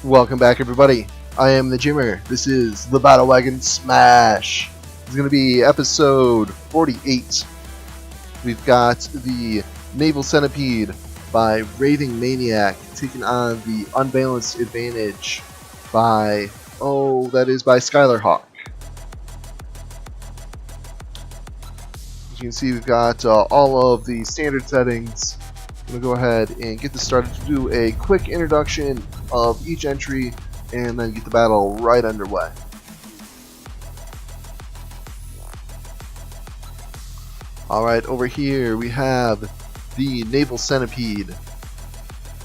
Welcome back, everybody. I am the Jimmer. This is the Battlewagon Smash. It's going to be episode 48. We've got the Naval Centipede by Raving Maniac taking on the Unbalanced Advantage by, by Skylar Hawk. As you can see, we've got all of the standard settings. I'm going to go ahead and get this started to do a quick introduction of each entry and then get the battle right underway. Alright, over here we have the Naval Centipede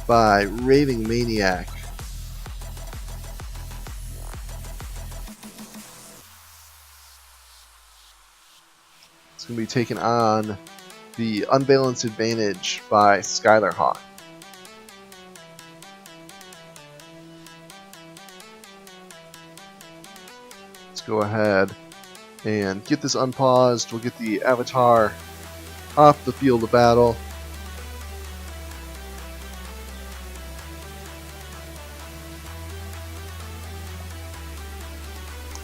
by Raving Maniac. It's going to be taking on the Unbalanced Advantage by Skylar Hawk. Let's go ahead and get this unpaused. We'll get the avatar off the field of battle.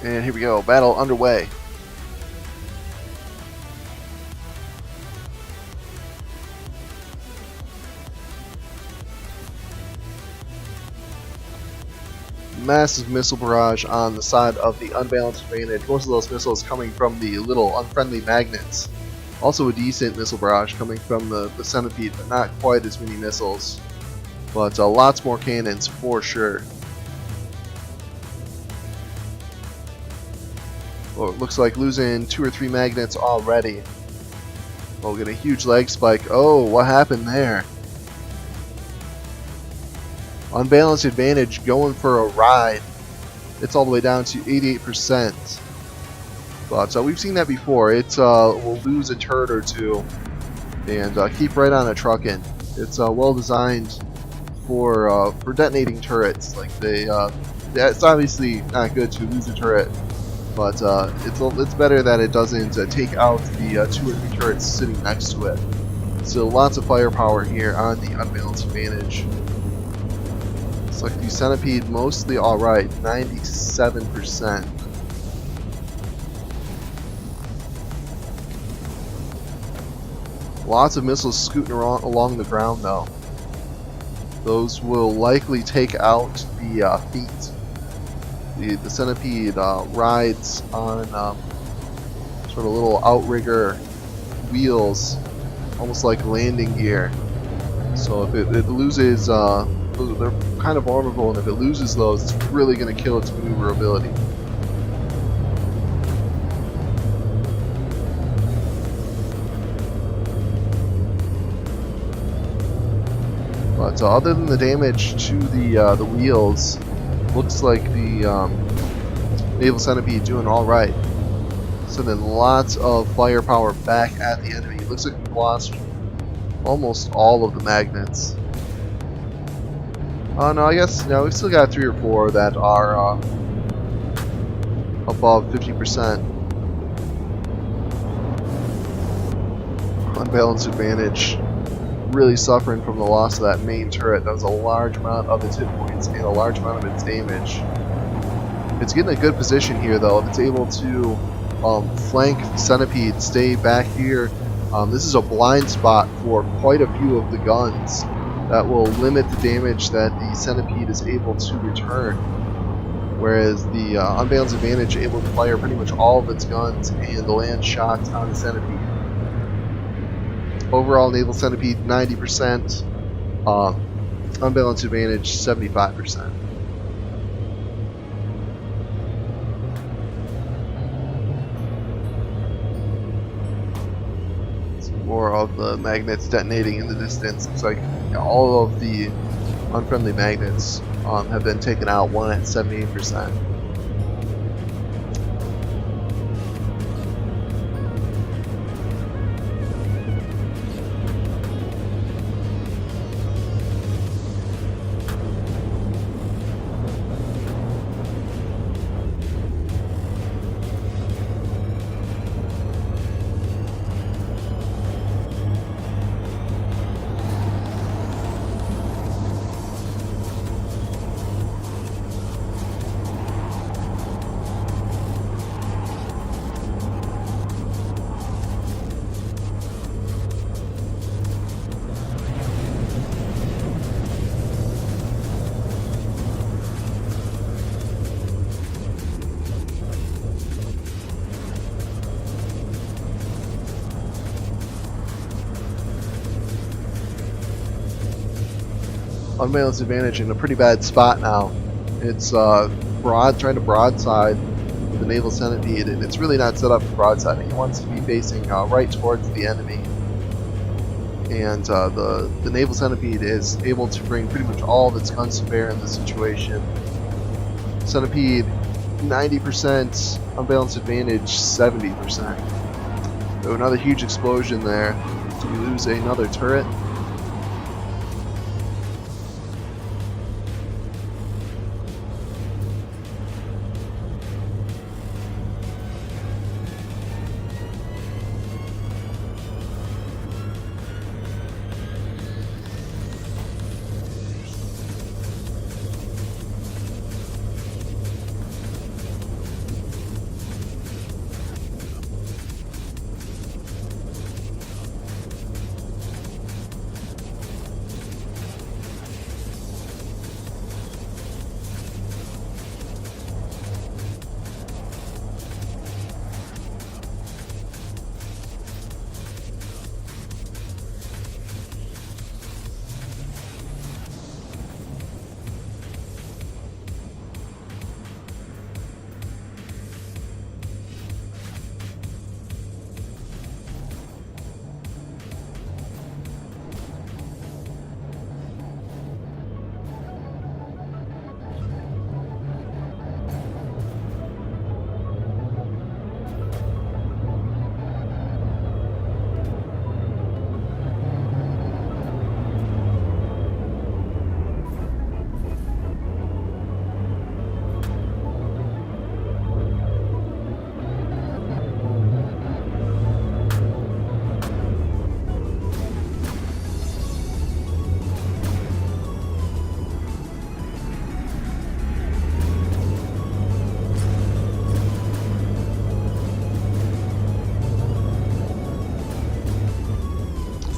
And here we go, battle underway. Massive missile barrage on the side of the Unbalanced Advantage. Most of those missiles coming from the little unfriendly magnets. Also a decent missile barrage coming from the Centipede, but not quite as many missiles. But lots more cannons for sure. Well, it looks like losing 2 or 3 magnets already. We'll get a huge leg spike. Oh, what happened there? Unbalanced Advantage going for a ride. It's all the way down to 88%. But we've seen that before. It will lose a turret or two and keep right on a truckin'. It's well designed for detonating turrets. Like it's obviously not good to lose a turret, but it's better that it doesn't take out the 2 or 3 turrets sitting next to it. So lots of firepower here on the Unbalanced Advantage. Looks like the Centipede mostly alright, 97%. Lots of missiles scooting along the ground though. Those will likely take out the feet. The Centipede rides on sort of little outrigger wheels, almost like landing gear. So if it loses, they're kind of vulnerable, and if it loses those, it's really going to kill its maneuverability. But other than the damage to the wheels, looks like the Naval Centipede doing all right. Sending lots of firepower back at the enemy. It looks like we've lost almost all of the magnets. No, I guess we've still got 3 or 4 that are above 50%. Unbalanced Advantage really suffering from the loss of that main turret. That was a large amount of its hit points and a large amount of its damage. It's getting a good position here though. If it's able to flank the Centipede, stay back here. This is a blind spot for quite a few of the guns. That will limit the damage that the Centipede is able to return, whereas the Unbalanced Advantage is able to fire pretty much all of its guns and land shots on the Centipede. Overall, Naval Centipede 90%, Unbalanced Advantage 75%. More of the magnets detonating in the distance. Looks like all of the unfriendly magnets have been taken out, one at 78%. Unbalanced advantage in a pretty bad spot now. It's trying to broadside with the Naval Centipede, and it's really not set up for broadsiding. It wants to be facing right towards the enemy. And the Naval Centipede is able to bring pretty much all of its guns to bear in this situation. Centipede, 90%, unbalanced advantage, 70%. So another huge explosion there. Do we lose another turret?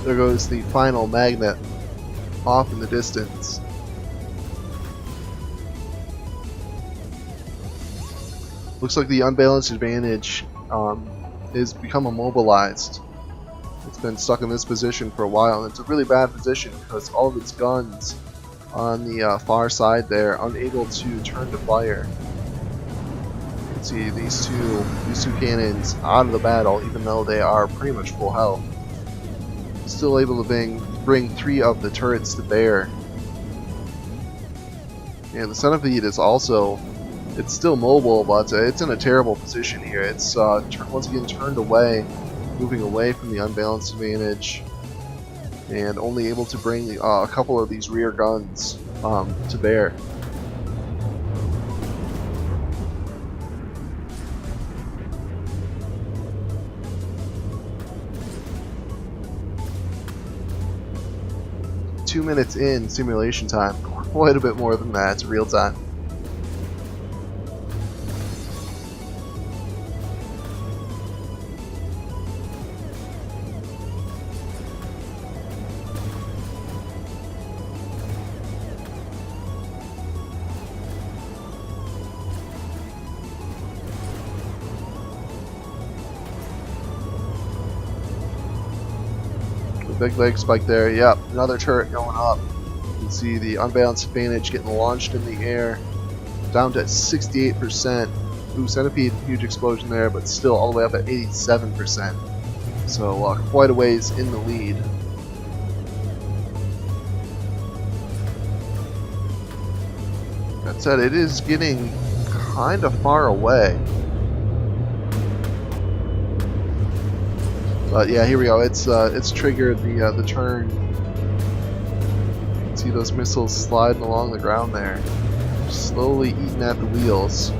There goes the final magnet off in the distance. Looks like the unbalanced advantage is become immobilized. It's been stuck in this position for a while, and it's a really bad position because all of its guns on the far side there unable to turn to fire. You can see these two cannons out of the battle, even though they are pretty much full health. Still able to bring 3 of the turrets to bear. And the Centipede is also, it's still mobile, but it's in a terrible position here. It's once again turned away, moving away from the unbalanced advantage, and only able to bring a couple of these rear guns to bear. Two minutes in simulation time, quite a bit more than that. It's real time. Big leg spike there. Yep, another turret going up. You can see the unbalanced advantage getting launched in the air, down to 68%. Ooh, Centipede, huge explosion there, but still all the way up at 87%. So quite a ways in the lead. That said, it is getting kind of far away. But yeah, here we go. It's triggered the turn. You can see those missiles sliding along the ground there, slowly eating at the wheels.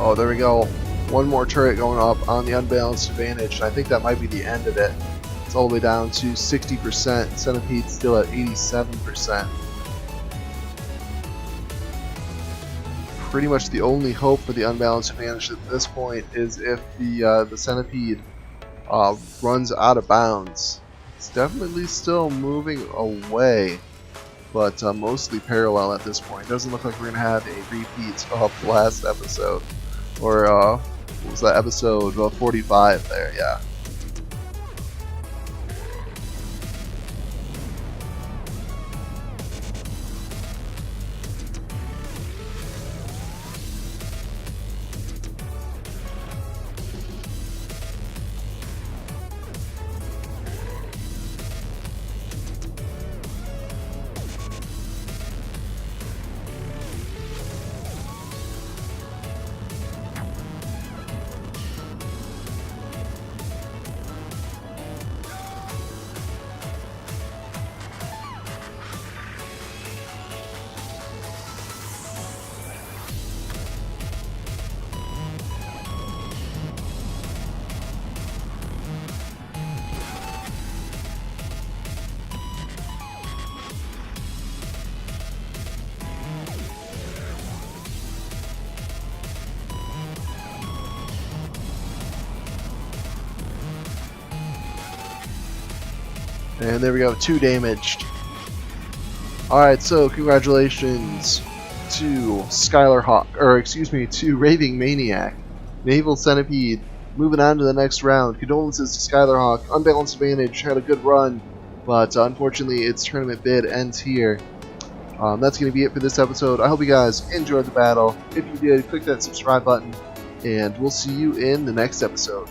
Oh, there we go. One more turret going up on the unbalanced advantage. I think that might be the end of it. It's all the way down to 60%. Centipede still at 87%. Pretty much the only hope for the unbalanced advantage at this point is if the Centipede runs out of bounds. It's definitely still moving away, but mostly parallel at this point. Doesn't look like we're going to have a repeat of the last episode. Or, what was that, episode 45 there, yeah. And there we go, 2 damaged. Alright, so congratulations to to Raving Maniac. Naval Centipede moving on to the next round. Condolences to Skylarhawk. Unbalanced Advantage had a good run, but unfortunately its tournament bid ends here. That's going to be it for this episode. I hope you guys enjoyed the battle. If you did, click that subscribe button, and we'll see you in the next episode.